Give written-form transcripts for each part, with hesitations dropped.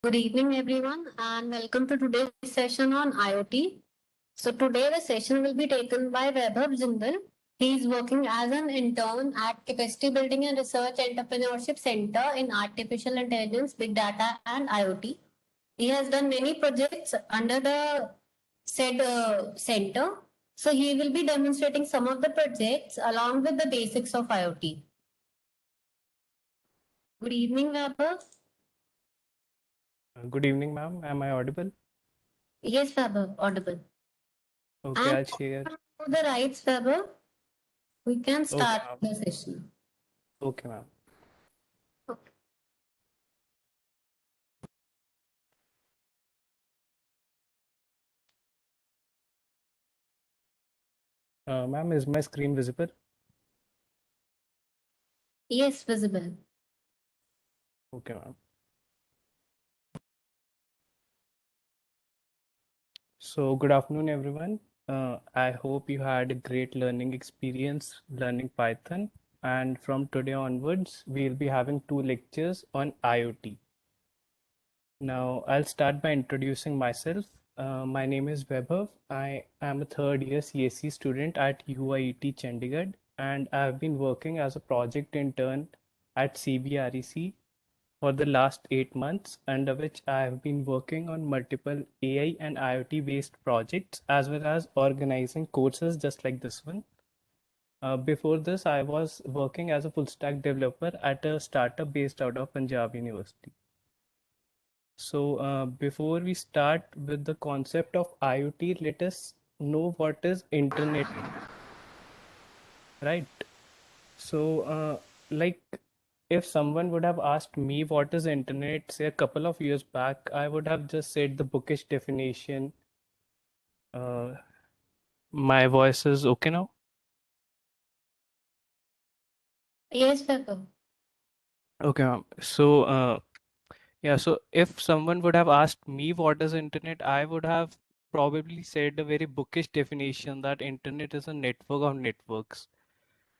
Good evening, everyone, and welcome to today's session on IoT. So, today the session will be taken by Vaibhav Jindal. He is working as an intern at Capacity Building and Research Entrepreneurship Center in Artificial Intelligence, Big Data, and IoT. He has done many projects under the said center. So, he will be demonstrating some of the projects along with the basics of IoT. Good evening, Vaibhav. Good evening, ma'am. Am I audible? Yes, Vaibhav, audible. Okay, And I'll share. for the rights, Vaibhav, we can Okay, start ma'am. the session. Okay, ma'am. Okay. Ma'am, is my screen visible? Yes, visible. Okay, ma'am. So, good afternoon, everyone. I hope you had a great learning experience learning Python. And from today onwards, we'll be having two lectures on IoT. Now, I'll start by introducing myself. My name is Vaibhav. I am a third year CSC student at UIET Chandigarh, and I've been working as a project intern at CBREC for the last 8 months, under which I have been working on multiple AI and IoT based projects as well as organizing courses just like this one. Before this, I was working as a full stack developer at a startup based out of Punjab University. So, before we start with the concept of IoT, let us know what is internet, right? So, like, if someone would have asked me what is internet, say a couple of years back, I would have just said the bookish definition. Uh, my voice is okay now. Yes, Vaibhav. Okay, ma'am. So, yeah, so if someone would have asked me what is internet, I would have probably said a very bookish definition that internet is a network of networks.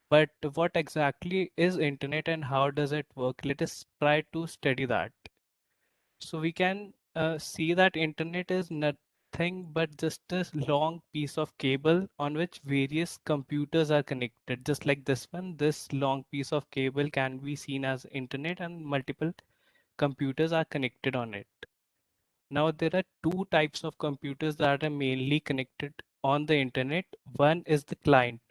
But what exactly is internet and how does it work? Let us try to study that. So we can see that internet is nothing but just a long piece of cable on which various computers are connected. Just like this one, this long piece of cable can be seen as internet and multiple computers are connected on it. Now there are two types of computers that are mainly connected on the internet. One is the client.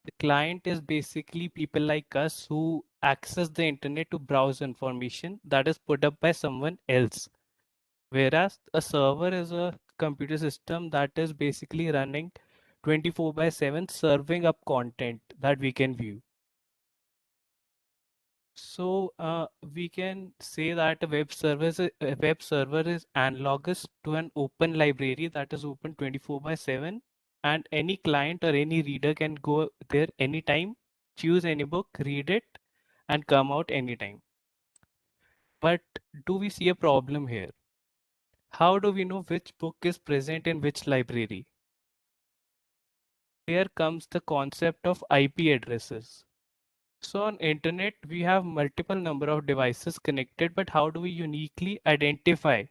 The client is basically people like us who access the internet to browse information that is put up by someone else. Whereas a server is a computer system that is basically running 24 by 7 serving up content that we can view. So we can say that a web server is analogous to an open library that is open 24 by 7, and any client or any reader can go there anytime, choose any book, read it, and come out anytime. But do we see a problem here? How do we know which book is present in which library? Here comes the concept of IP addresses. So on internet, we have multiple number of devices connected, but how do we uniquely identify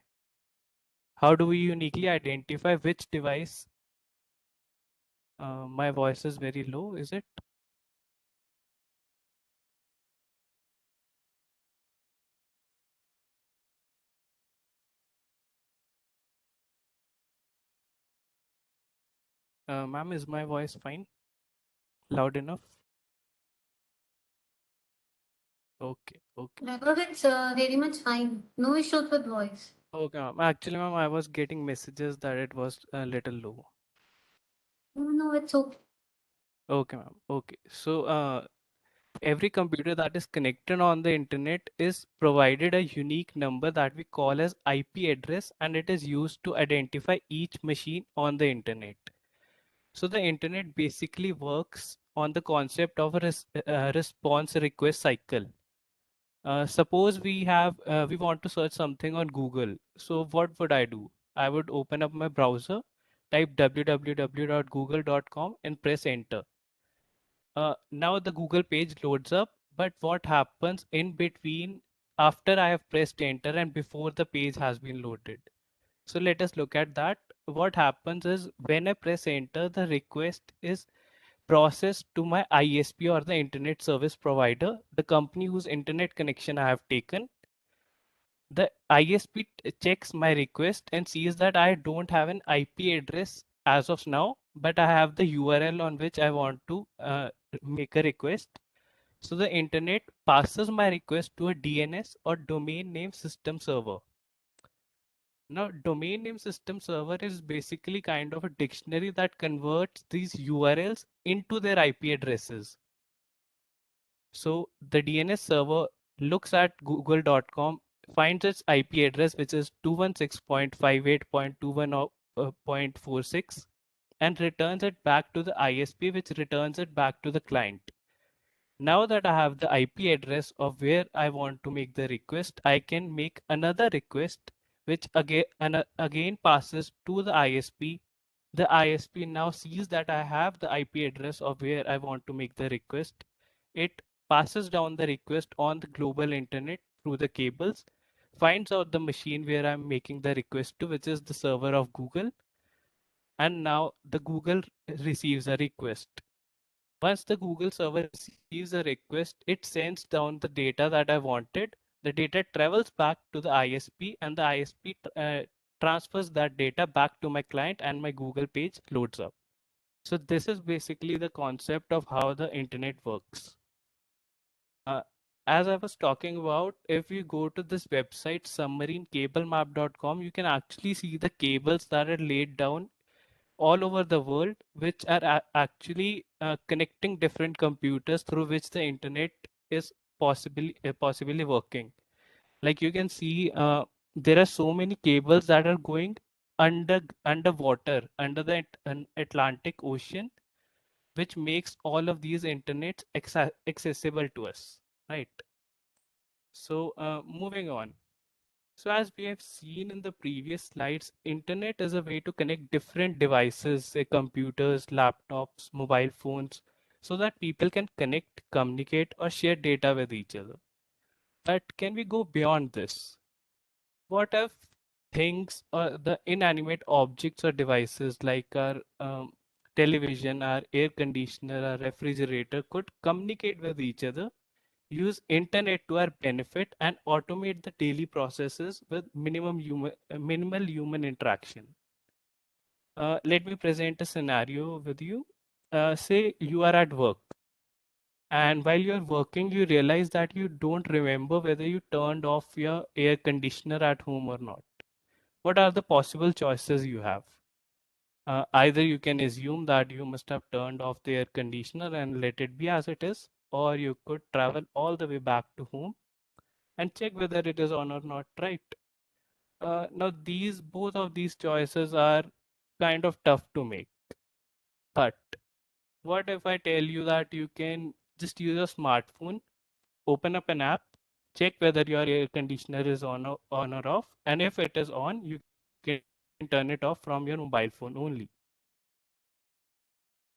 which device? My voice is very low, is it? Ma'am, is my voice fine? Loud enough? Okay, okay. Vaibhav, it's very much fine. No issues with voice. Okay, ma'am. Actually, ma'am, I was getting messages that it was a little low. No, no, it's okay. Okay, ma'am. Okay. So, every computer that is connected on the internet is provided a unique number that we call as IP address, and it is used to identify each machine on the internet. So the internet basically works on the concept of a response request cycle. Suppose we want to search something on Google. So what would I do? I would open up my browser, type www.google.com and press enter. Now the Google page loads up, but what happens in between? after I have pressed enter and before the page has been loaded. So let us look at that. What happens is when I press enter, the request is processed to my ISP or the internet service provider, the company whose internet connection I have taken. The ISP checks my request and sees that I don't have an IP address as of now, but I have the URL on which I want to make a request. So the internet passes my request to a DNS or domain name system server. Now, domain name system server is basically kind of a dictionary that converts these URLs into their IP addresses. So the DNS server looks at google.com, finds its IP address, which is 216.58.21.46, and returns it back to the ISP, which returns it back to the client. Now that I have the IP address of where I want to make the request, I can make another request, which again passes to the ISP. The ISP now sees that I have the IP address of where I want to make the request. It passes down the request on the global internet through the cables, finds out the machine where I'm making the request to, which is the server of Google, and now the Google receives a request. Once the Google server receives a request, it sends down the data that I wanted. The data travels back to the ISP, and the ISP transfers that data back to my client, and my Google page loads up. So this is basically the concept of how the internet works. Uh, as I was talking about, if you go to this website, submarinecablemap.com, you can actually see the cables that are laid down all over the world, which are actually connecting different computers through which the internet is possibly working. Like you can see, there are so many cables that are going underwater under the Atlantic Ocean, which makes all of these internets accessible to us, right? So moving on. So as we have seen in the previous slides, internet is a way to connect different devices, say computers, laptops, mobile phones, so that people can connect, communicate, or share data with each other. But can we go beyond this? What if things or the inanimate objects or devices like our television, our air conditioner, our refrigerator could communicate with each other, use internet to our benefit, and automate the daily processes with minimal human interaction? Let me present a scenario with you. Say you are at work, and while you're working, you realize that you don't remember whether you turned off your air conditioner at home or not. What are the possible choices you have? Either you can assume that you must have turned off the air conditioner and let it be as it is, or you could travel all the way back to home and check whether it is on or not, right? Now, both of these choices are kind of tough to make. But what if I tell you that you can just use a smartphone, open up an app, check whether your air conditioner is on or off, and if it is on, you can turn it off from your mobile phone only.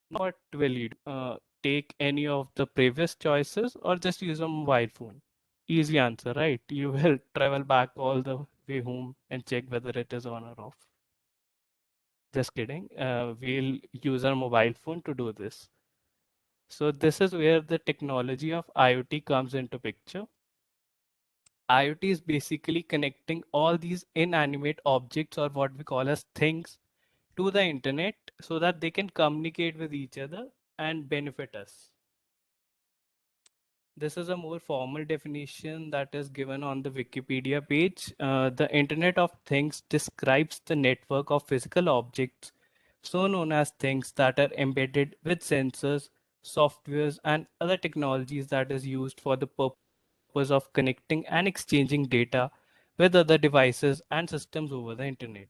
What will you do? Take any of the previous choices or just use a mobile phone? Easy answer, right? You will travel back all the way home and check whether it is on or off. Just kidding. We'll use our mobile phone to do this. So this is where the technology of IoT comes into picture. IoT is basically connecting all these inanimate objects, or what we call as things, to the internet so that they can communicate with each other and benefit us. This is a more formal definition that is given on the Wikipedia page. The Internet of Things describes the network of physical objects, so known as things, that are embedded with sensors, softwares, and other technologies that is used for the purpose of connecting and exchanging data with other devices and systems over the internet.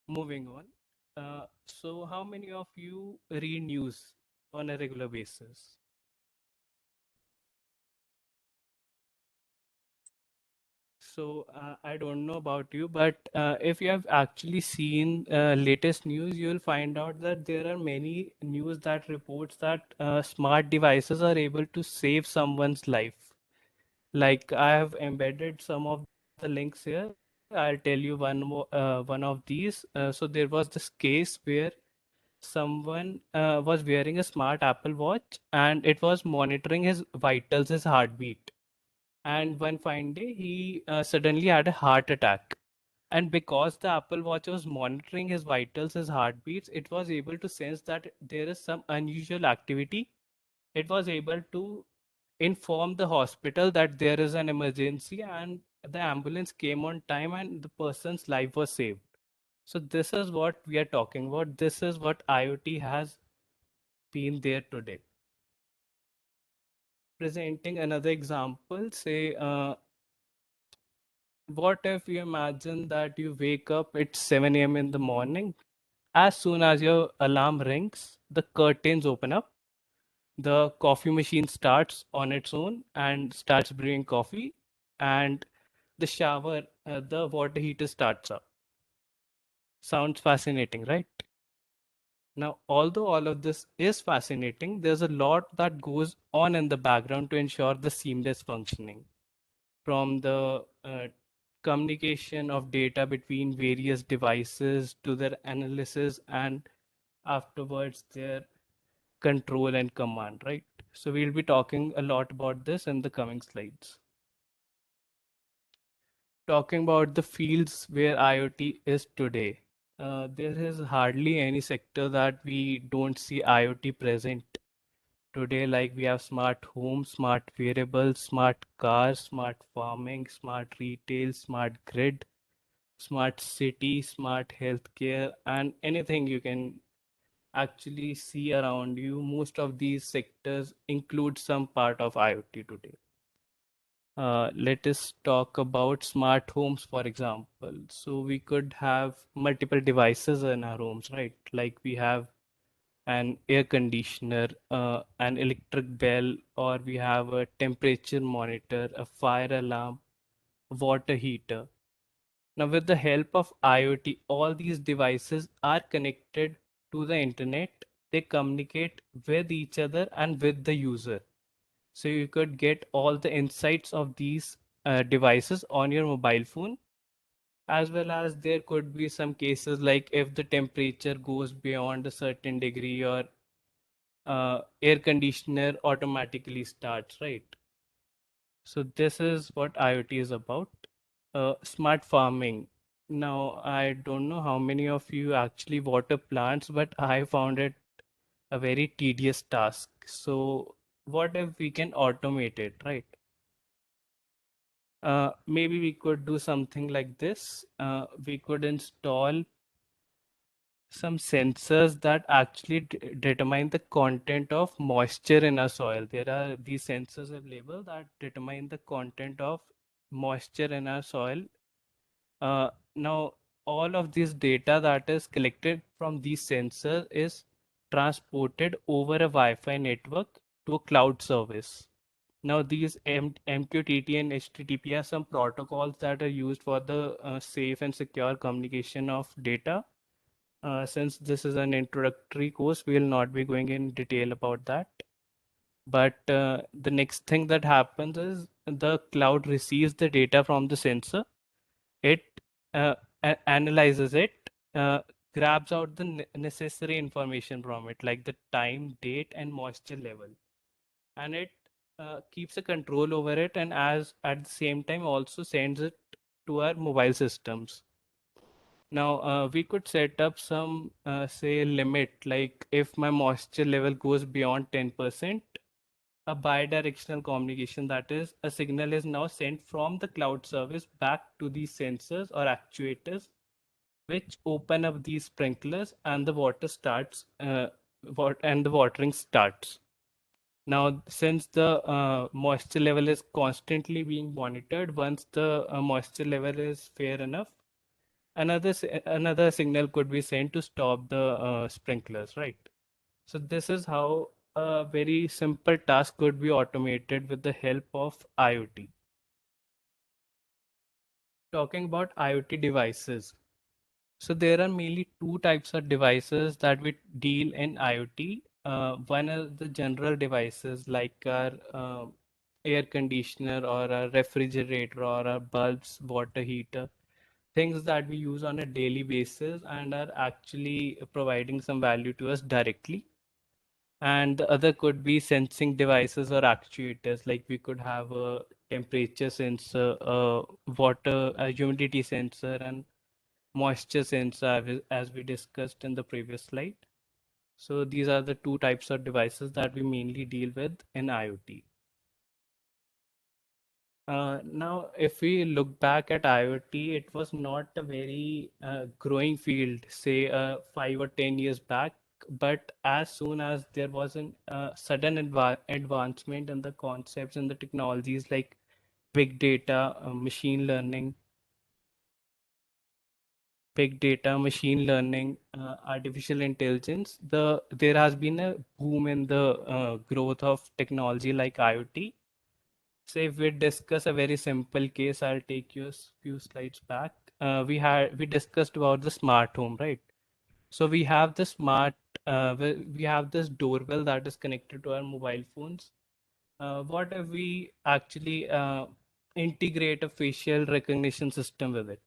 Moving on. So how many of you read news on a regular basis? So I don't know about you, but if you have actually seen latest news, you will find out that there are many news that reports that smart devices are able to save someone's life. Like I have embedded some of the links here. I'll tell you one of these. So there was this case where someone was wearing a smart Apple Watch and it was monitoring his vitals, his heartbeat. And one fine day, he suddenly had a heart attack. And because the Apple Watch was monitoring his vitals, his heartbeats, it was able to sense that there is some unusual activity. It was able to inform the hospital that there is an emergency, and the ambulance came on time and the person's life was saved. So this is what we are talking about. This is what IoT has been there today. Presenting another example, say, what if you imagine that you wake up at 7 a.m. in the morning? As soon as your alarm rings, the curtains open up, the coffee machine starts on its own and starts brewing coffee, and the shower, the water heater starts up. Sounds fascinating, right? Now, although all of this is fascinating, there's a lot that goes on in the background to ensure the seamless functioning. From the communication of data between various devices to their analysis and afterwards their control and command, right? So we'll be talking a lot about this in the coming slides. Talking about the fields where IoT is today, there is hardly any sector that we don't see IoT present today. Like we have smart homes, smart wearables, smart cars, smart farming, smart retail, smart grid, smart city, smart healthcare, and anything you can actually see around you. Most of these sectors include some part of IoT today. Let us talk about smart homes, for example. So we could have multiple devices in our homes, right? Like we have an air conditioner, an electric bell, or we have a temperature monitor, a fire alarm, water heater. Now, with the help of IoT, all these devices are connected to the internet. They communicate with each other and with the user. So you could get all the insights of these devices on your mobile phone, as well as there could be some cases like if the temperature goes beyond a certain degree, or air conditioner automatically starts, right? So this is what IoT is about. Smart farming. Now, I don't know how many of you actually water plants, but I found it a very tedious task. So what if we can automate it, right? Maybe we could do something like this. We could install some sensors that actually determine the content of moisture in a soil. There are these sensors available that determine the content of moisture in our soil. Now, all of this data that is collected from these sensors is transported over a Wi-Fi network to a cloud service. Now, these MQTT and HTTP are some protocols that are used for the safe and secure communication of data. Since this is an introductory course, we will not be going in detail about that. But the next thing that happens is the cloud receives the data from the sensor. It uh, analyzes it, grabs out the necessary information from it, like the time, date, and moisture level, and it keeps a control over it, and as at the same time also sends it to our mobile systems. Now, we could set up some, say, limit, like if my moisture level goes beyond 10%, a bidirectional communication, that is, a signal is now sent from the cloud service back to these sensors or actuators, which open up these sprinklers, and the water starts, and the watering starts. Now, since the moisture level is constantly being monitored, once the moisture level is fair enough, another signal could be sent to stop the sprinklers, right? So this is how a very simple task could be automated with the help of IoT. Talking about IoT devices. So there are mainly two types of devices that we deal in IoT. One is the general devices like our air conditioner or a refrigerator or a bulbs, water heater, things that we use on a daily basis and are actually providing some value to us directly. And the other could be sensing devices or actuators, like we could have a temperature sensor, a water, a humidity sensor, and moisture sensor, as we discussed in the previous slide. So these are the two types of devices that we mainly deal with in IoT. Now, if we look back at IoT, it was not a very growing field, say 5 or 10 years back. But as soon as there was a sudden advancement in the concepts and the technologies like big data, machine learning, artificial intelligence, there has been a boom in the growth of technology like IoT. So if we discuss a very simple case, I'll take you a few slides back. We discussed about the smart home, right? So we have the we have this doorbell that is connected to our mobile phones. What if we actually integrate a facial recognition system with it?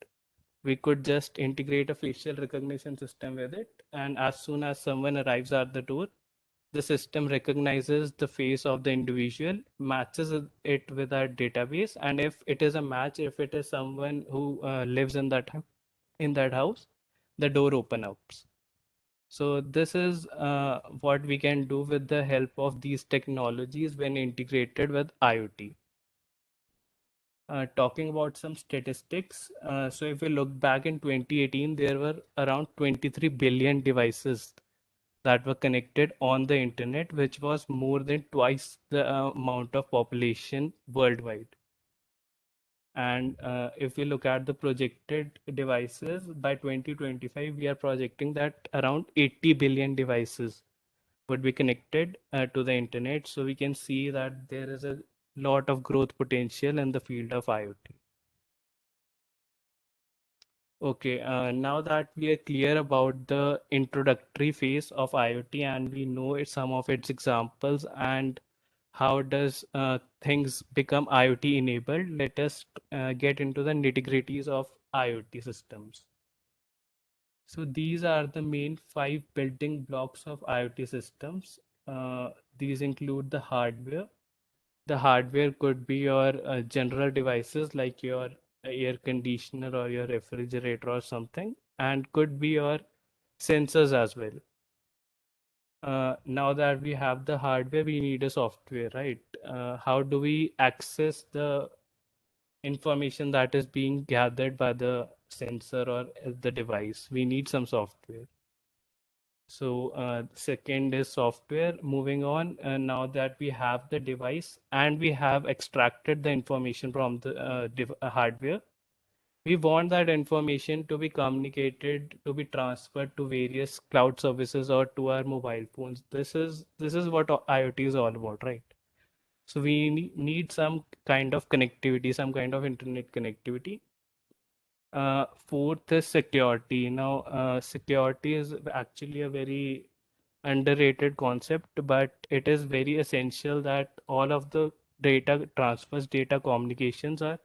We could just integrate a facial recognition system with it, and as soon as someone arrives at the door, the system recognizes the face of the individual, matches it with our database, and if it is a match, if it is someone who lives in in that house, the door open up. So this is what we can do with the help of these technologies when integrated with IoT. Talking about some statistics, so if we look back in 2018, there were around 23 billion devices that were connected on the internet, which was more than twice the amount of population worldwide. And if we look at the projected devices by 2025, we are projecting that around 80 billion devices would be connected to the internet. So we can see that there is a lot of growth potential in the field of IoT. Okay, now that we are clear about the introductory phase of IoT and we know some of its examples and how does things become IoT enabled, let us get into the nitty-gritties of IoT systems. So these are the main 5 building blocks of IoT systems. These include the hardware. The hardware could be your general devices like your air conditioner or your refrigerator or something, and could be your sensors as well. Now that we have the hardware, we need a software, right? How do we access the information that is being gathered by the sensor or the device? We need some software. So second is software. Moving on, now that we have the device and we have extracted the information from the hardware, we want that information to be communicated, to be transferred to various cloud services or to our mobile phones. This is what IoT is all about, right? So we need some kind of connectivity, some kind of internet connectivity. Fourth is security. Now, security is actually a very underrated concept, but it is very essential that all of the data transfers, data communications are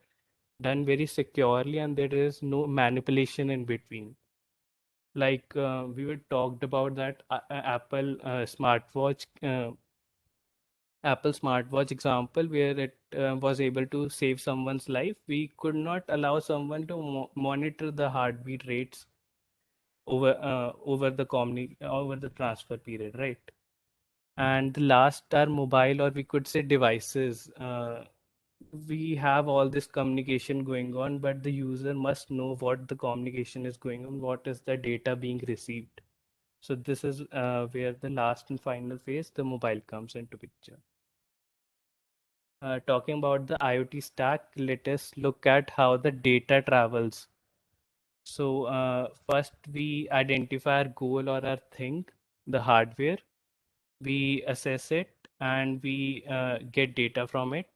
done very securely and there is no manipulation in between. Like we were talked about that Apple smartwatch example where it was able to save someone's life. We could not allow someone to monitor the heartbeat rates over the transfer period, right? And the last are mobile, or we could say devices. We have all this communication going on, but the user must know what the communication is going on, what is the data being received. So this is where the last and final phase, the mobile, comes into picture. Talking about the IoT stack, let us look at how the data travels. So first we identify our goal or our thing, the hardware. We assess it and we get data from it.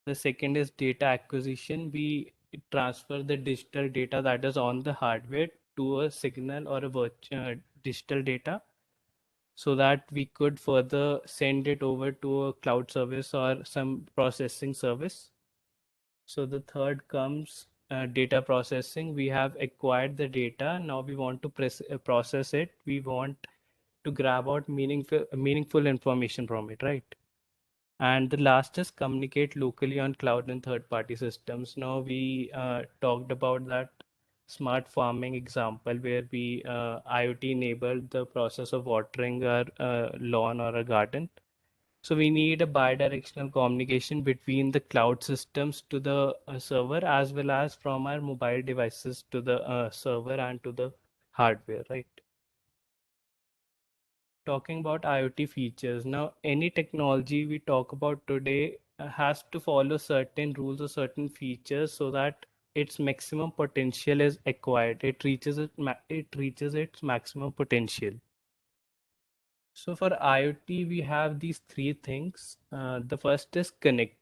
The second is data acquisition. We transfer the digital data that is on the hardware to a signal or a digital data. so that we could further send it over to a cloud service or some processing service. So the third comes data processing. We have acquired the data. Now we want to process it. We want to grab out meaningful information from it, right? And the last is communicate locally on cloud and third-party systems. Now we talked about that smart farming example where we IoT enabled the process of watering our lawn or a garden. So we need a bidirectional communication between the cloud systems to the server as well as from our mobile devices to the server and to the hardware, right? Talking about IoT features. Now, any technology we talk about today has to follow certain rules or certain features so that its maximum potential is acquired. It reaches its maximum potential. So for IoT, we have these three things. The first is connect.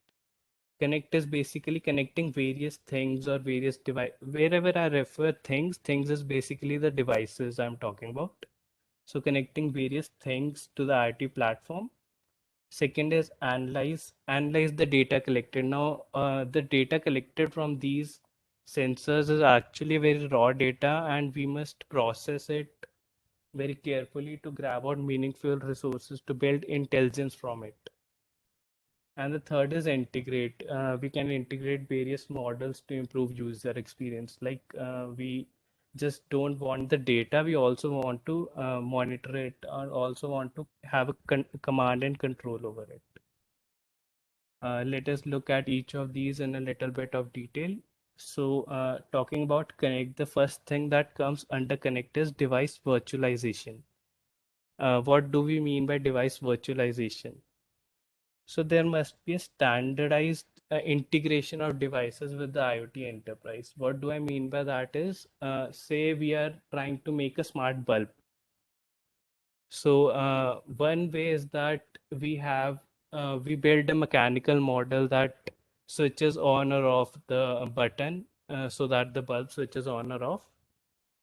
Connect is basically connecting various things or various device. Wherever I refer things is basically the devices I'm talking about. So connecting various things to the IoT platform. Second is analyze. Analyze the data collected. Now, the data collected from these sensors is actually very raw data, and we must process it very carefully to grab out meaningful resources to build intelligence from it. And the third is integrate. We can integrate various models to improve user experience. Like we just don't want the data, we also want to monitor it or also want to have a command and control over it. Let us look at each of these in a little bit of detail. So talking about Connect, the first thing that comes under Connect is device virtualization. What do we mean by device virtualization? So there must be a standardized integration of devices with the IoT enterprise. What do I mean by that is, say we are trying to make a smart bulb. So one way is that we build a mechanical model that switches on or off the button so that the bulb switches on or off.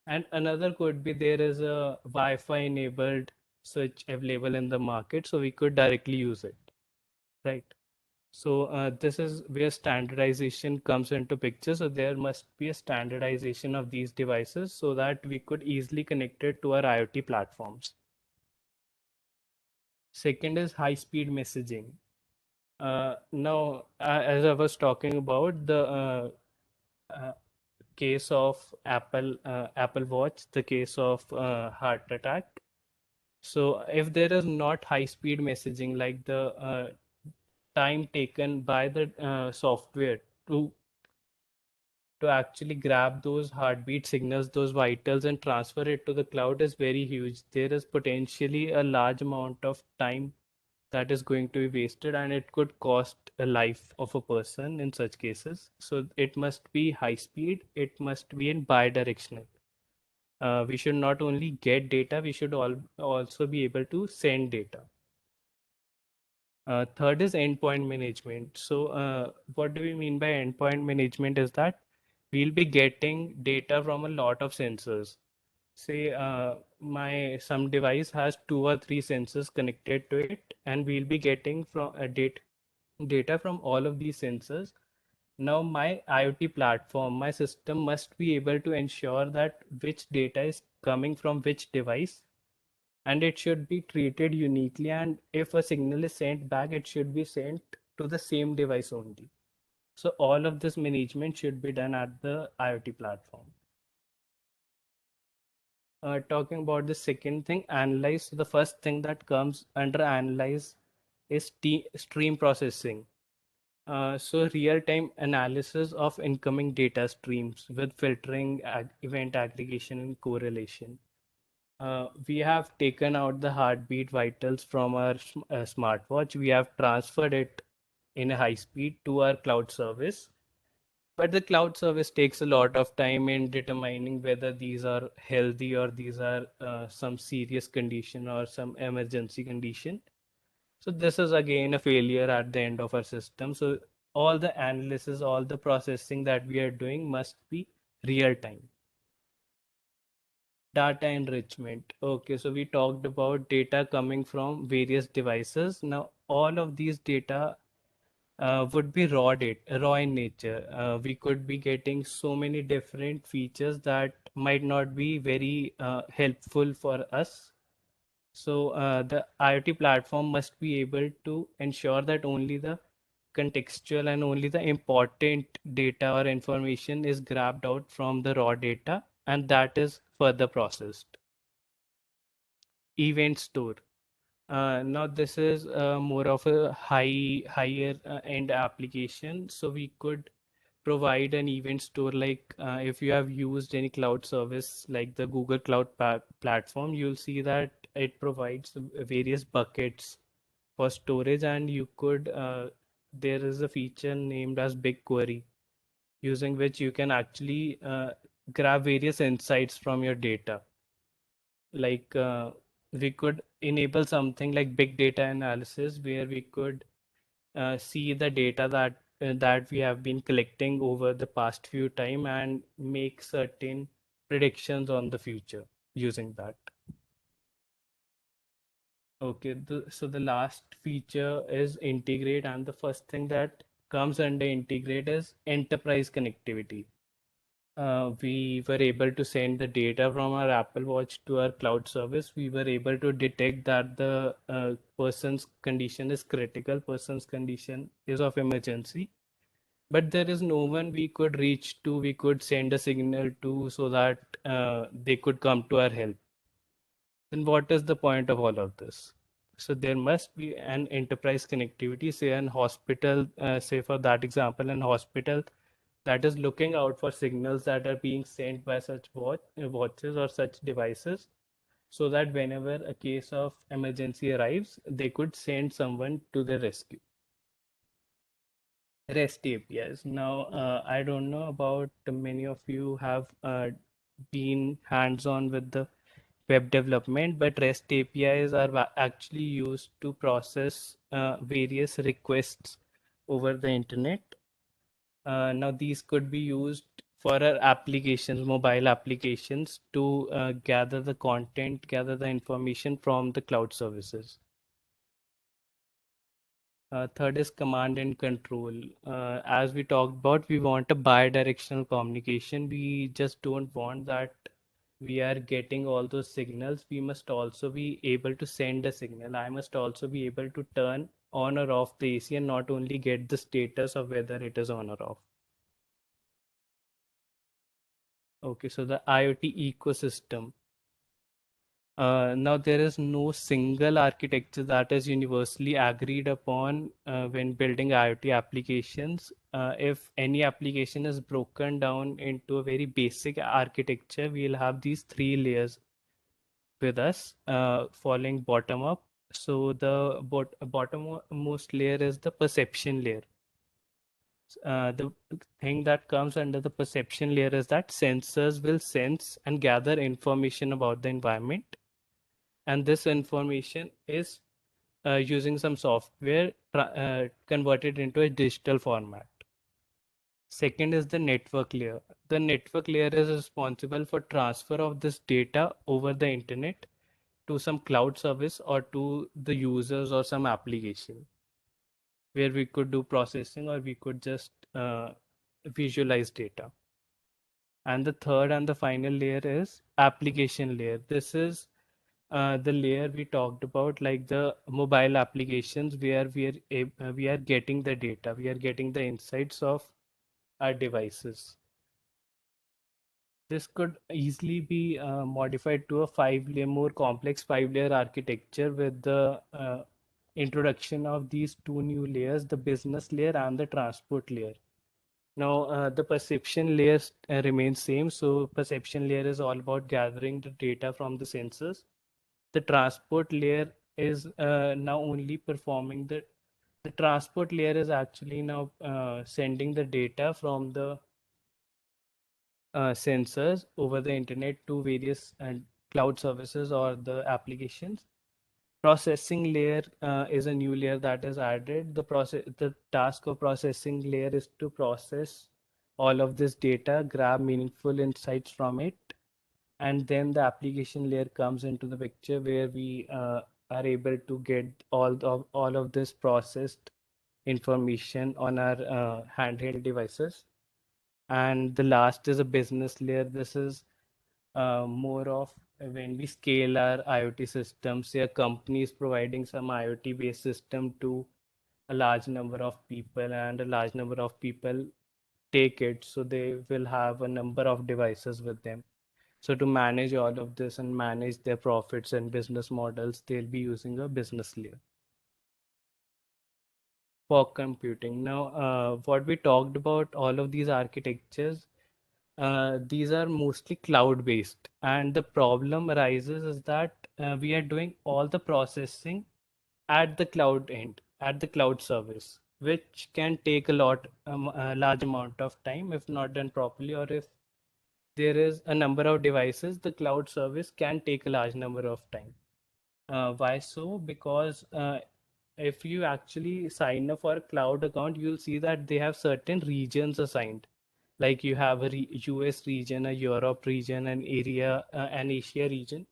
And another could be there is a Wi-Fi enabled switch available in the market, so we could directly use it, right? So this is where standardization comes into picture. So there must be a standardization of these devices so that we could easily connect it to our IoT platforms. Second is high-speed messaging. Now, as I was talking about uh, case of Apple Watch, the case of heart attack. So if there is not high-speed messaging, like the time taken by the software to actually grab those heartbeat signals, those vitals, and transfer it to the cloud is very huge. There is potentially a large amount of time that is going to be wasted, and it could cost a life of a person in such cases. So it must be high speed, it must be in bidirectional. We should not only get data, we should also be able to send data. Third is endpoint management. So, what do we mean by endpoint management is that we'll be getting data from a lot of sensors. Say, my some device has 2 or 3 sensors connected to it, and we'll be getting from data from all of these sensors. Now, my IoT platform, my system must be able to ensure that which data is coming from which device, and it should be treated uniquely, and if a signal is sent back it should be sent to the same device only. So all of this management should be done at the IoT platform. Talking about the second thing, analyze. So the first thing that comes under analyze is stream processing. So real-time analysis of incoming data streams with filtering, event aggregation, and correlation. We have taken out the heartbeat vitals from our smartwatch. We have transferred it in a high speed to our cloud service. But the cloud service takes a lot of time in determining whether these are healthy or these are some serious condition or some emergency condition. So this is again a failure at the end of our system. So all the analysis, all the processing that we are doing must be real time. Data enrichment. Okay, so we talked about data coming from various devices. Now, all of these data would be raw in nature. We could be getting so many different features that might not be very helpful for us. So the IoT platform must be able to ensure that only the contextual and only the important data or information is grabbed out from the raw data, and that is further processed. Event store. Now this is more of a higher end application. So we could provide an event store like if you have used any cloud service like the Google Cloud platform, you'll see that it provides various buckets for storage, and you could there is a feature named as BigQuery, using which you can actually grab various insights from your data. Like we could enable something like big data analysis where we could see the data that we have been collecting over the past few time and make certain predictions on the future using that. Okay, so the last feature is integrate, and the first thing that comes under integrate is enterprise connectivity. We were able to send the data from our Apple Watch to our cloud service. We were able to detect that the person's condition is critical, person's condition is of emergency, but there is no one we could reach to, we could send a signal to so that they could come to our help. Then what is the point of all of this? So there must be an enterprise connectivity, say an hospital, say for that example, an hospital that is looking out for signals that are being sent by such watches or such devices, so that whenever a case of emergency arrives, they could send someone to the rescue. REST APIs. Now, I don't know about many of you have been hands-on with the web development, but REST APIs are actually used to process various requests over the internet. Now, these could be used for our applications, mobile applications, to gather the content, gather the information from the cloud services. Third is command and control. As we talked about, we want a bi-directional communication. We just don't want that we are getting all those signals. We must also be able to send a signal. I must also be able to turn on or off the AC and not only get the status of whether it is on or off. Okay, so the IoT ecosystem. Now, there is no single architecture that is universally agreed upon when building IoT applications. If any application is broken down into a very basic architecture, we'll have these three layers with us, falling bottom up. So the bottommost layer is the perception layer. The thing that comes under the perception layer is that sensors will sense and gather information about the environment, and this information is using some software converted into a digital format. Second is the network layer. The network layer is responsible for transfer of this data over the internet to some cloud service or to the users or some application where we could do processing or we could just visualize data. And the third and the final layer is application layer. This is the layer we talked about, like the mobile applications where we are getting the data, we are getting the insights of our devices. This could easily be modified to a more complex five-layer architecture with the introduction of these two new layers, the business layer and the transport layer. Now, the perception layer remains same. So perception layer is all about gathering the data from the sensors. The transport layer is now only performing the transport layer is actually now sending the data from the sensors over the internet to various cloud services or the applications. Processing layer is a new layer that is added. The task of processing layer is to process all of this data, grab meaningful insights from it, And then the application layer comes into the picture where we are able to get all of this processed information on our handheld devices. And the last is a business layer. This is more of when we scale our IoT systems. Say a company is providing some IoT based system to a large number of people, and a large number of people take it, so they will have a number of devices with them. So to manage all of this and manage their profits and business models, they'll be using a business layer for computing. Now, what we talked about, all of these architectures, these are mostly cloud-based, and the problem arises is that we are doing all the processing at the cloud end, at the cloud service, which can take a large amount of time if not done properly, or if there is a number of devices, the cloud service can take a large number of time. Why so? Because if you actually sign up for a cloud account, you'll see that they have certain regions assigned. Like you have a US region, a Europe region, an area, an Asia region,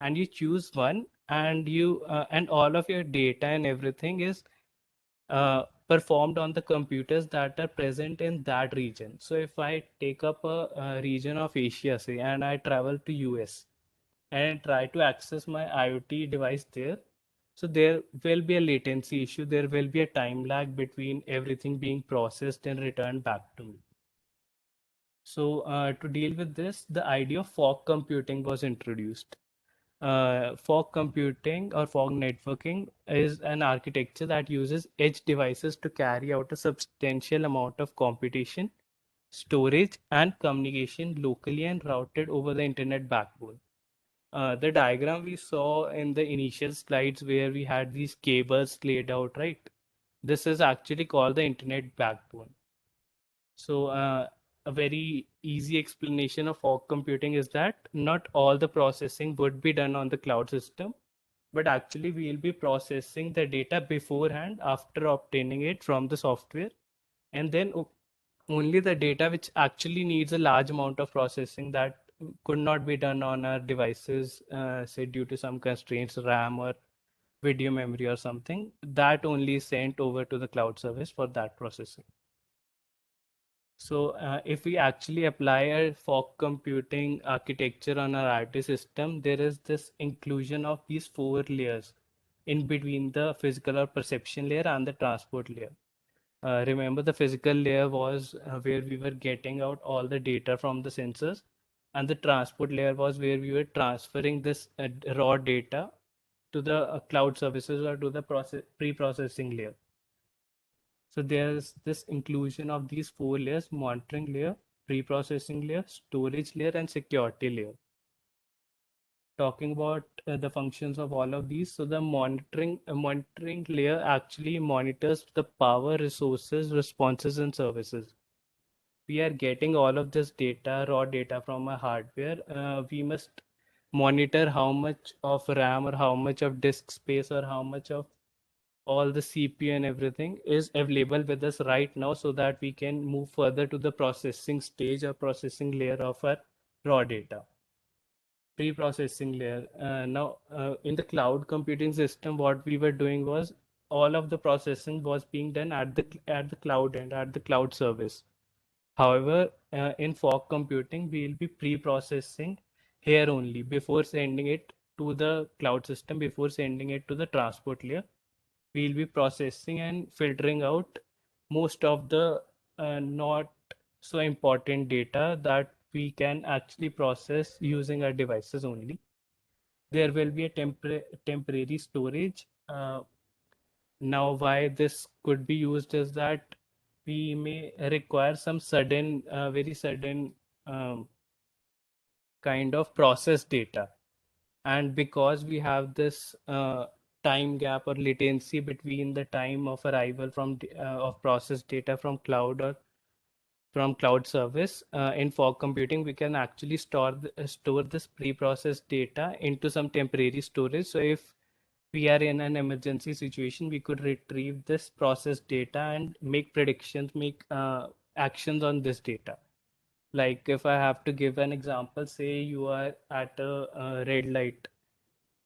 and you choose one, and you and all of your data and everything is performed on the computers that are present in that region. So if I take up a region of Asia, say, and I travel to US and try to access my IoT device there, so there will be a latency issue. There will be a time lag between everything being processed and returned back to me. So to deal with this, the idea of fog computing was introduced. Fog computing or fog networking is an architecture that uses edge devices to carry out a substantial amount of computation, storage, and communication locally and routed over the internet backbone. The diagram we saw in the initial slides where we had these cables laid out, right? This is actually called the internet backbone. So, a very easy explanation of fog computing is that not all the processing would be done on the cloud system, but actually we will be processing the data beforehand after obtaining it from the software, and then only the data which actually needs a large amount of processing that could not be done on our devices, say due to some constraints, RAM or video memory or something, that only is sent over to the cloud service for that processing. So if we actually apply a fog computing architecture on our IoT system, there is this inclusion of these four layers in between the physical or perception layer and the transport layer. Remember, the physical layer was where we were getting out all the data from the sensors, and the transport layer was where we were transferring this raw data to the cloud services or to the pre-processing layer. So there's this inclusion of these four layers: monitoring layer, pre-processing layer, storage layer, and security layer. Talking about the functions of all of these, so the monitoring layer actually monitors the power, resources, responses, and services. We are getting all of this data, raw data from a hardware. We must monitor how much of RAM or how much of disk space or how much of all the CPU and everything is available with us right now, so that we can move further to the processing stage or processing layer of our raw data. Pre-processing layer. Now, in the cloud computing system, what we were doing was all of the processing was being done at the cloud end, at the cloud service. However, in fog computing, we'll be pre-processing here only before sending it to the cloud system, before sending it to the transport layer. We'll be processing and filtering out most of the not so important data that we can actually process using our devices only. There will be a temporary storage. Now, why this could be used is that we may require some sudden, very sudden kind of process data. And because we have this time gap or latency between the time of arrival of processed data from cloud or from cloud service, in fog computing, we can actually store this pre-processed data into some temporary storage. So if we are in an emergency situation, we could retrieve this processed data and make predictions, make actions on this data. Like if I have to give an example, say you are at a red light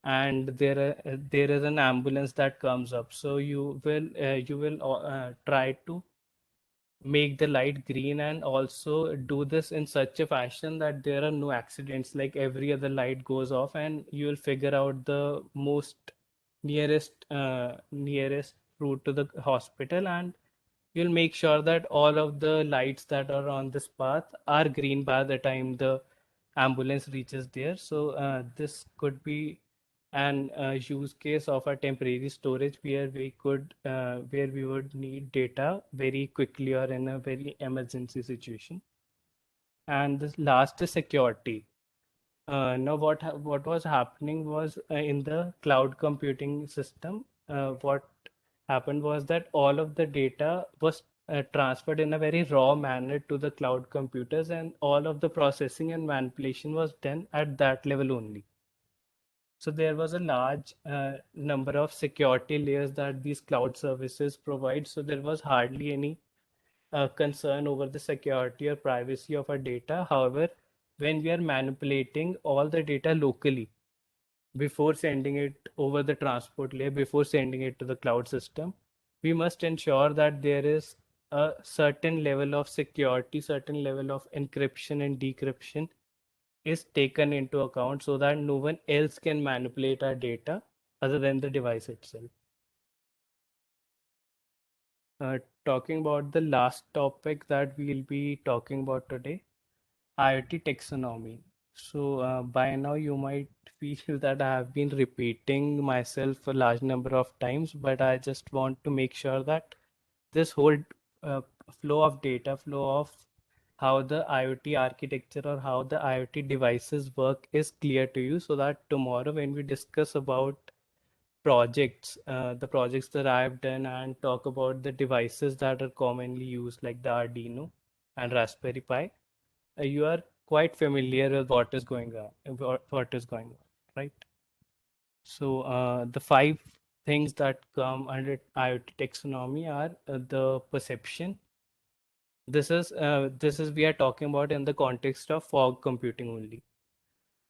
and there is an ambulance that comes up. So you will try to make the light green and also do this in such a fashion that there are no accidents, like every other light goes off and you will figure out the most nearest route to the hospital, and you'll make sure that all of the lights that are on this path are green by the time the ambulance reaches there. So this could be an use case of a temporary storage where we would need data very quickly or in a very emergency situation. And this last is security. Now, what was happening was in the cloud computing system, what happened was that all of the data was transferred in a very raw manner to the cloud computers, and all of the processing and manipulation was done at that level only. So there was a large number of security layers that these cloud services provide. So there was hardly any concern over the security or privacy of our data. However, when we are manipulating all the data locally before sending it over the transport layer, before sending it to the cloud system, we must ensure that there is a certain level of security, certain level of encryption and decryption is taken into account so that no one else can manipulate our data other than the device itself. Uh, Talking about the last topic that we'll be talking about today, IoT taxonomy. So by now you might feel that I have been repeating myself a large number of times, but I just want to make sure that this whole uh, flow of data, flow of how the IoT architecture or how the IoT devices work is clear to you, so that tomorrow when we discuss about projects, the projects that I've done and talk about the devices that are commonly used like the Arduino and Raspberry Pi, you are quite familiar with what is going on, what is going on, right? So the five things that come under IoT taxonomy are the perception. This is we are talking about in the context of fog computing only.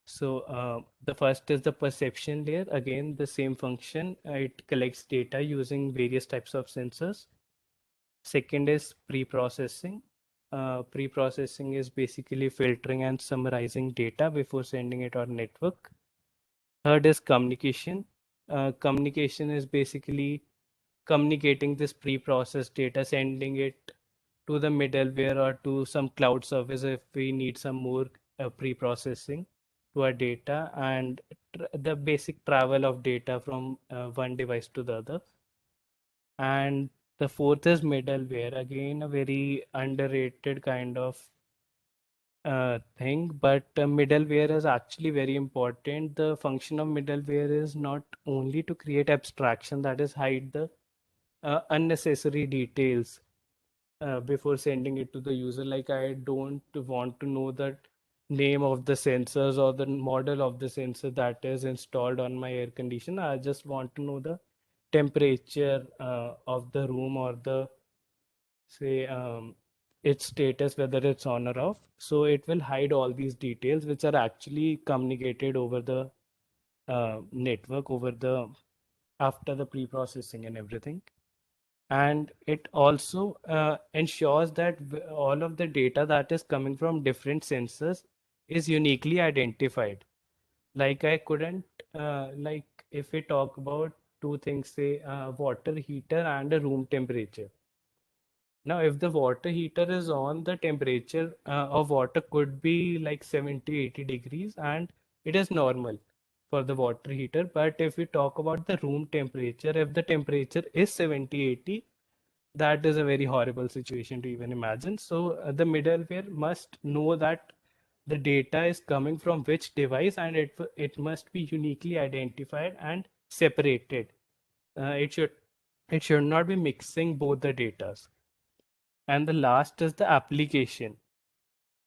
So the first is the perception layer. Again, the same function. It collects data using various types of sensors. Second is pre-processing. Pre-processing is basically filtering and summarizing data before sending it on network. Third is communication. Communication is basically communicating this pre-processed data, sending it to the middleware or to some cloud service if we need some more pre-processing to our data, and the basic travel of data from one device to the other. And the fourth is middleware, again a very underrated kind of thing, but middleware is actually very important. The function of middleware is not only to create abstraction, that is hide the unnecessary details before sending it to the user. Like I don't want to know the name of the sensors or the model of the sensor that is installed on my air conditioner. I just want to know the temperature of the room or the say its status, whether it's on or off. So it will hide all these details which are actually communicated over the network over the after the pre-processing and everything. And it also ensures that all of the data that is coming from different sensors is uniquely identified. Like I couldn't like if we talk about two things, say water heater and a room temperature. Now, if the water heater is on, the temperature of water could be like 70, 80 degrees, and it is normal for the water heater. But if we talk about the room temperature, if the temperature is 70, 80, that is a very horrible situation to even imagine. So the middleware must know that the data is coming from which device, and it must be uniquely identified and separated. It should not be mixing both the datas. And the last is the application.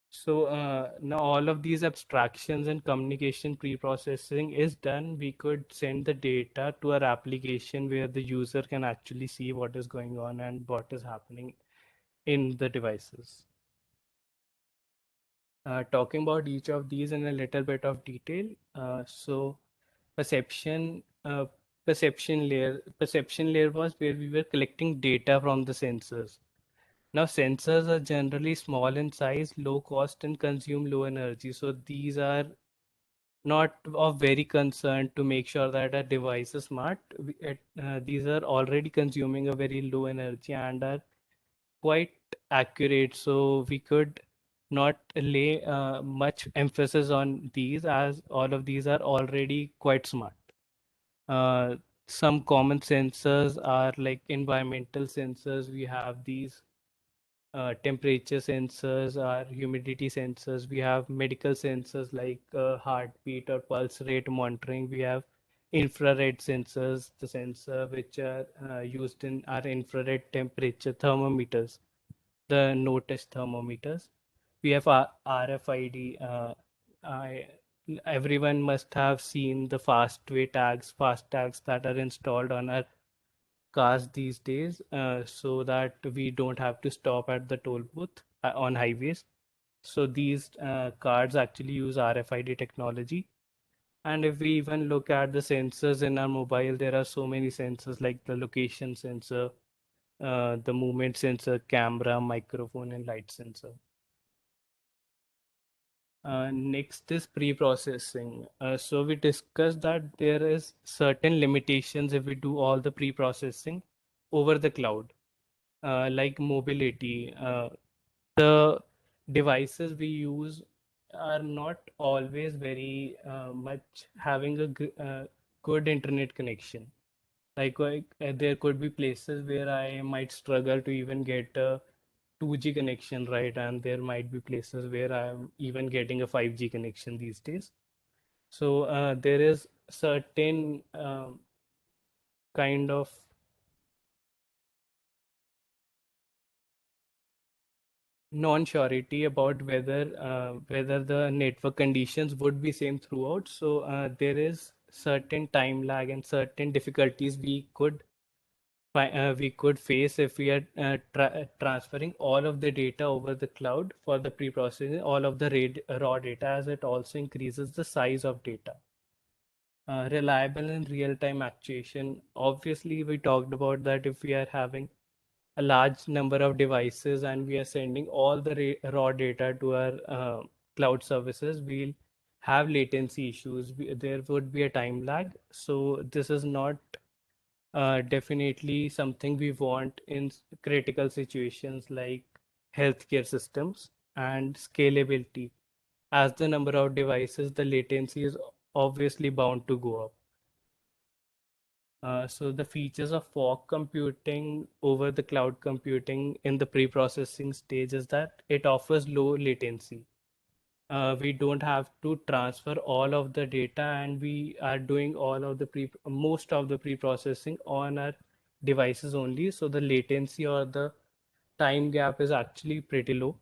So now all of these abstractions and communication pre-processing is done. We could send the data to our application where the user can actually see what is going on and what is happening in the devices. Talking about each of these in a little bit of detail. So perception, perception layer was where we were collecting data from the sensors. Now sensors are generally small in size, low cost, and consume low energy. So these are not of very concern to make sure that our device is smart. These are already consuming a very low energy and are quite accurate. So we could not lay much emphasis on these as all of these are already quite smart. Uh, some common sensors are like environmental sensors. We have these temperature sensors or humidity sensors. We have medical sensors like heartbeat or pulse rate monitoring. We have infrared sensors, the sensor which are used in our infrared temperature thermometers, the no-touch thermometers. We have RFID. Everyone must have seen the fast tags that are installed on our cars these days, so that we don't have to stop at the toll booth on highways. So these cards actually use RFID technology. And if we even look at the sensors in our mobile, there are so many sensors like the location sensor, the movement sensor, camera, microphone, and light sensor. Next is pre-processing. So we discussed that there is certain limitations if we do all the pre-processing over the cloud, like mobility. The devices we use are not always very much having a good internet connection. There could be places where I might struggle to even get a 2G connection, right? And there might be places where I'm even getting a 5G connection these days. So there is certain kind of non-surety about whether the network conditions would be same throughout. So there is certain time lag and certain difficulties we could face if we are transferring all of the data over the cloud for the pre-processing, all of the raw data, as it also increases the size of data. Reliable and real-time actuation. Obviously, we talked about that if we are having a large number of devices and we are sending all the raw data to our cloud services, we'll have latency issues. There would be a time lag. So this is not definitely something we want in critical situations like healthcare systems and scalability. As the number of devices, the latency is obviously bound to go up. So the features of fog computing over the cloud computing in the pre-processing stage is that it offers low latency. We don't have to transfer all of the data, and we are doing most of the pre-processing on our devices only. So the latency or the time gap is actually pretty low.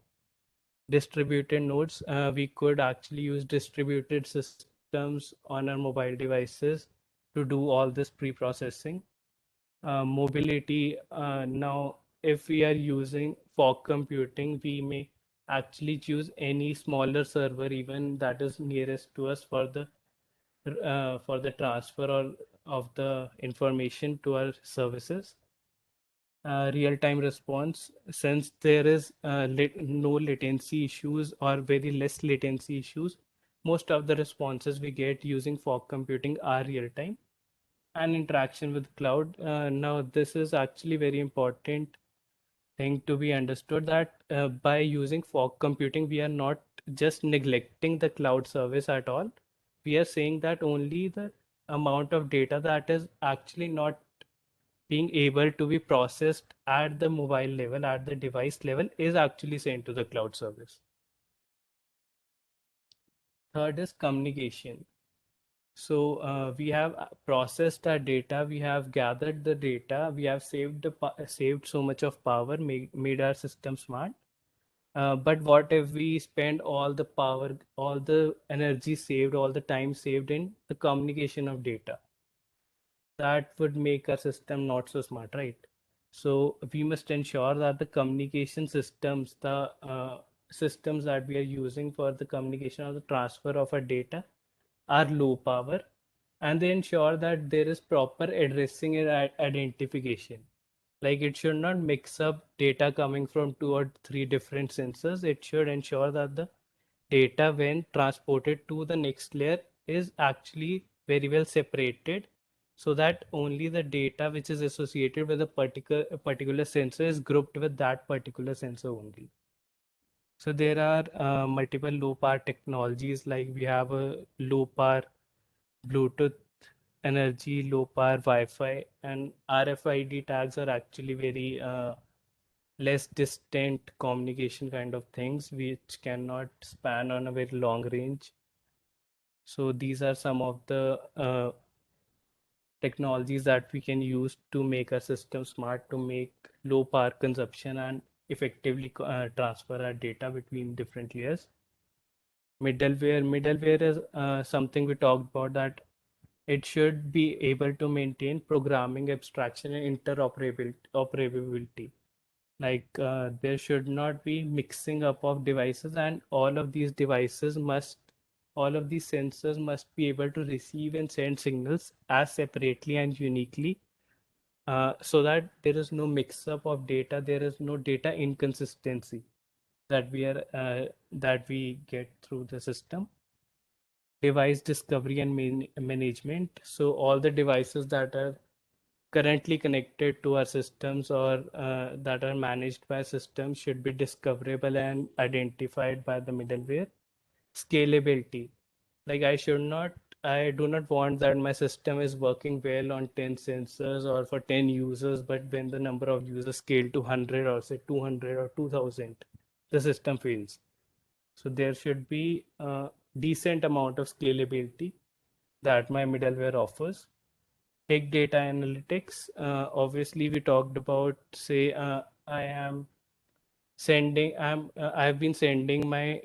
Distributed nodes, we could actually use distributed systems on our mobile devices to do all this pre-processing. Mobility, now if we are using fog computing, we may actually choose any smaller server even that is nearest to us for the transfer of the information to our services. Real-time response, since there is no latency issues or very less latency issues, most of the responses we get using fog computing are real-time. And interaction with cloud. Now, this is actually very important thing to be understood, that by using fog computing, we are not just neglecting the cloud service at all. We are saying that only the amount of data that is actually not being able to be processed at the mobile level, at the device level, is actually sent to the cloud service. Third is communication. So we have processed our data, we have gathered the data, we have saved so much of power, made our system smart. But what if we spend all the power, all the energy saved, all the time saved in the communication of data? That would make our system not so smart, right? So we must ensure that the communication systems, the systems that we are using for the communication or the transfer of our data are low power, and they ensure that there is proper addressing and identification. Like it should not mix up data coming from two or three different sensors. It should ensure that the data, when transported to the next layer, is actually very well separated, so that only the data which is associated with a particular sensor is grouped with that particular sensor only. So there are multiple low power technologies, like we have a low power Bluetooth energy, low power Wi-Fi, and RFID tags are actually very less distant communication kind of things which cannot span on a very long range. So these are some of the technologies that we can use to make our system smart, to make low power consumption and effectively transfer our data between different layers. Middleware is something we talked about, that it should be able to maintain programming abstraction and interoperability. Like there should not be mixing up of devices, and all of these sensors must be able to receive and send signals as separately and uniquely, so that there is no mix up of data, there is no data inconsistency that we get through the system. Device discovery and management. So all the devices that are currently connected to our systems, or that are managed by systems, should be discoverable and identified by the middleware. Scalability. Like I do not want that my system is working well on 10 sensors or for 10 users, but when the number of users scale to 100 or say 200 or 2000, the system fails. So there should be a decent amount of scalability that my middleware offers. Big data analytics. Obviously, we talked about, say, I've been sending my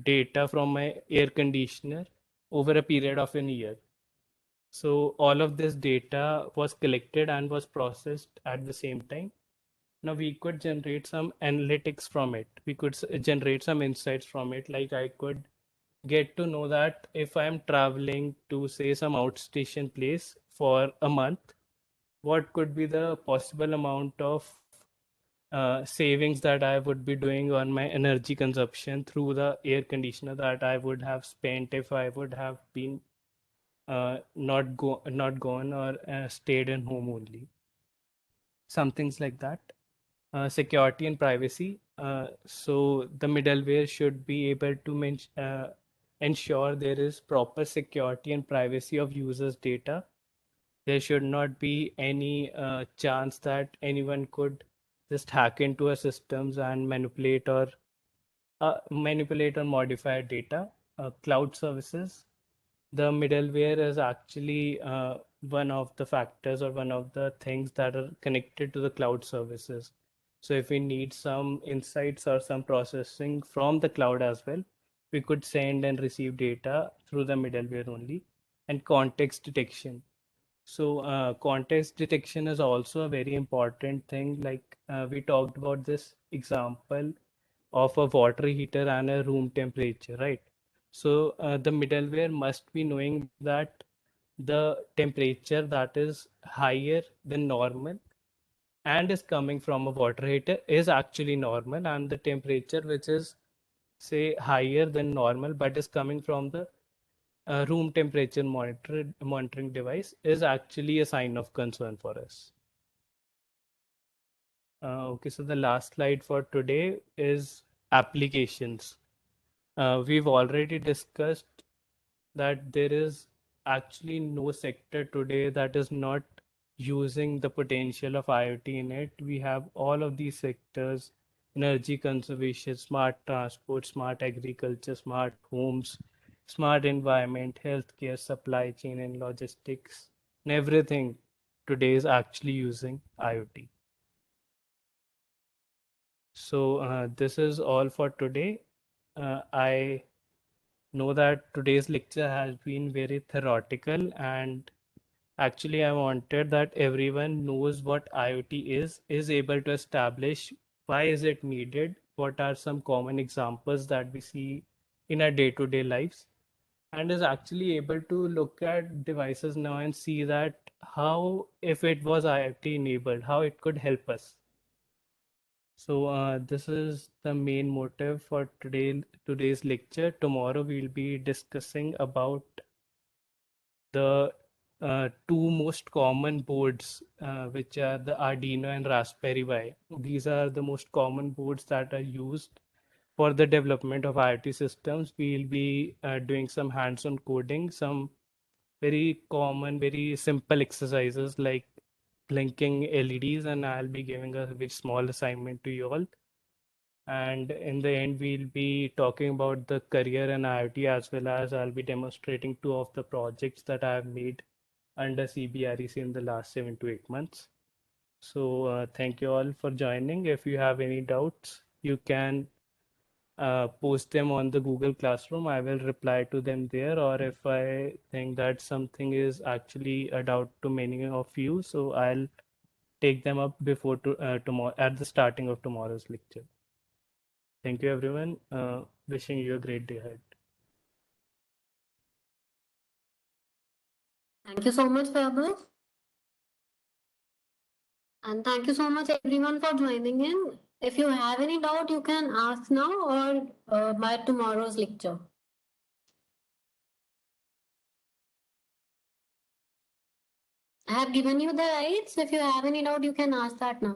data from my air conditioner over a period of an year. So all of this data was collected and was processed at the same time. Now we could generate some analytics from it. We could generate some insights from it. Like I could get to know that if I'm traveling to, say, some outstation place for a month, what could be the possible amount of savings that I would be doing on my energy consumption through the air conditioner that I would have spent if I would have been not gone or stayed in home only. Some things like that. Security and privacy. So the middleware should be able to ensure there is proper security and privacy of users' data. There should not be any chance that anyone could just hack into our systems and manipulate or modify data. Cloud services. The middleware is actually one of the factors or one of the things that are connected to the cloud services. So if we need some insights or some processing from the cloud as well, we could send and receive data through the middleware only. And context detection. So context detection is also a very important thing. Like we talked about this example of a water heater and a room temperature, right? So the middleware must be knowing that the temperature that is higher than normal and is coming from a water heater is actually normal, and the temperature which is, say, higher than normal but is coming from the room temperature monitoring device is actually a sign of concern for us. Okay, so the last slide for today is applications. We've already discussed that there is actually no sector today that is not using the potential of IoT in it. We have all of these sectors: energy conservation, smart transport, smart agriculture, smart homes, smart environment, healthcare, supply chain, and logistics. And everything today is actually using IoT. So this is all for today. I know that today's lecture has been very theoretical, and actually I wanted that everyone knows what IoT is able to establish why is it needed, what are some common examples that we see in our day-to-day lives, and is actually able to look at devices now and see that how, if it was IoT enabled, how it could help us. So this is the main motive for today's lecture. Tomorrow we'll be discussing about the two most common boards, which are the Arduino and Raspberry Pi. These are the most common boards that are used for the development of IoT systems. We'll be doing some hands-on coding, some very common, very simple exercises like blinking LEDs, and I'll be giving a very small assignment to you all. And in the end, we'll be talking about the career in IoT, as well as I'll be demonstrating two of the projects that I've made under CBREC in the last 7 to 8 months. So thank you all for joining. If you have any doubts, you can post them on the Google Classroom. I will reply to them there. Or if I think that something is actually a doubt to many of you, so I'll take them up before tomorrow at the starting of tomorrow's lecture. Thank you, everyone. Wishing you a great day ahead. Thank you so much, Vaibhav. And thank you so much, everyone, for joining in. If you have any doubt, you can ask now or by tomorrow's lecture. I have given you the rights. If you have any doubt, you can ask that now.